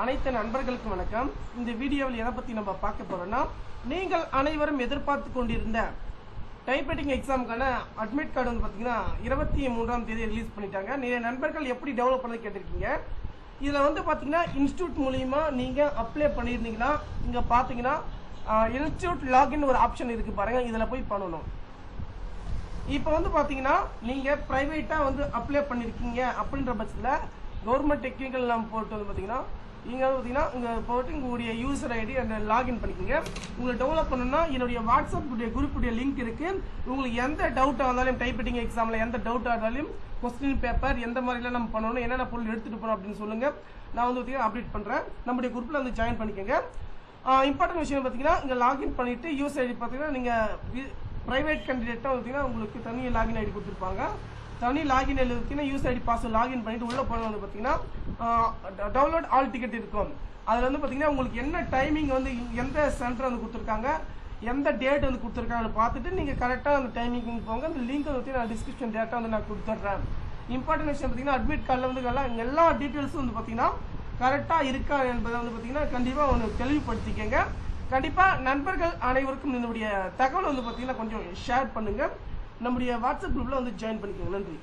அனைத்து நண்பர்களுக்கும் வணக்கம். இந்த வீடியோவில் எதை பற்றி நம்ம பார்க்க போறோம்னா, நீங்கள் அனைவரும் எதிர்பார்த்து கொண்டிருந்த டைப்ரைட்டிங் எக்ஸாமுக்கான அட்மிட் கார்டு வந்து பார்த்தீங்கன்னா 23ஆம் தேதி ரிலீஸ் பண்ணிட்டாங்க. நிறைய நண்பர்கள் எப்படி டெவலப் பண்ணது கேட்டிருக்கீங்க. இதில் வந்து பார்த்தீங்கன்னா இன்ஸ்டியூட் மூலிமா நீங்கள் அப்ளை பண்ணியிருந்தீங்கன்னா இங்கே பார்த்தீங்கன்னா இன்ஸ்டியூட் லாகின் ஒரு ஆப்ஷன் இருக்குது பாருங்கள், இதில் போய் பண்ணணும். இப்போ வந்து பார்த்தீங்கன்னா நீங்கள் ப்ரைவேட்டாக வந்து அப்ளை பண்ணியிருக்கீங்க அப்படின்ற பட்சத்தில் கவர்மெண்ட் டெக்னிக்கல் நம்ம போட்டு வந்து பார்த்தீங்கன்னா இங்கே வந்து பார்த்தீங்கன்னா இங்கே போட்டு உங்களுடைய யூசர் ஐடி அந்த லாகின் பண்ணிக்கோங்க. உங்களுக்கு டெவலப் பண்ணணும்னா என்னுடைய வாட்ஸ்அப் குரூப்புடைய லிங்க் இருக்குது. உங்களுக்கு எந்த டவுட்டாக இருந்தாலும் டைப்ரைட்டிங் எக்ஸாமில் எந்த டவுட்டாக இருந்தாலும் கொஸ்டின் பேப்பர் எந்த மாதிரிலாம் நம்ம பண்ணணும், என்னென்ன பொருள் எடுத்துகிட்டு போகணும் அப்படின்னு சொல்லுங்கள். நான் வந்து பார்த்தீங்கன்னா அப்டேட் பண்ணுறேன். நம்முடைய குரூப்பில் வந்து ஜாயின் பண்ணிக்கோங்க. இம்பார்ட்டன்ட் விஷயம் பார்த்தீங்கன்னா இங்கே லாகின் பண்ணிவிட்டு யூசர் ஐடி பார்த்தீங்கன்னா நீங்கள் ப்ரைவேட் கேண்டிடேட்டாக பார்த்தீங்கன்னா உங்களுக்கு தனி லாகின் ஐடி கொடுத்துருப்பாங்க. தனி லாகின் ஐடி பார்த்தீங்கன்னா யூசர் ஐடி பாஸ்வேர்ட் லாகின் பண்ணிட்டு உள்ளே போன வந்து பார்த்தீங்கன்னா டவுன்லோட் ஆல் டிக்கெட் இருக்கும். அதில் வந்து பார்த்தீங்கன்னா உங்களுக்கு என்ன டைமிங் வந்து எந்த சென்டர் வந்து கொடுத்துருக்காங்க, எந்த டேட் வந்து கொடுத்துருக்காங்கன்னு பார்த்துட்டு நீங்கள் கரெக்டாக அந்த டைமிங் போங்க. அந்த லிங்க் வந்து நான் டிஸ்கிரிப்ஷன் டேட்டா வந்து நான் கொடுத்துட்றேன். இம்பார்ட்டன்ட் விஷயம் பார்த்தீங்கன்னா அட்மிட் கார்டில் வந்து எல்லா டீட்டெயில்ஸும் வந்து பார்த்தீங்கன்னா கரெக்டாக இருக்கா என்பதை வந்து பார்த்தீங்கன்னா கண்டிப்பாக ஒன்று தெளிவுபடுத்திக்கங்க. கண்டிப்பாக நண்பர்கள் அனைவருக்கும் என்னுடைய தகவல் வந்து பார்த்தீங்கன்னா கொஞ்சம் ஷேர் பண்ணுங்கள். நம்முடைய வாட்ஸ்அப் குரூப்பில் வந்து ஜாயின் பண்ணிக்கோங்க. நன்றி.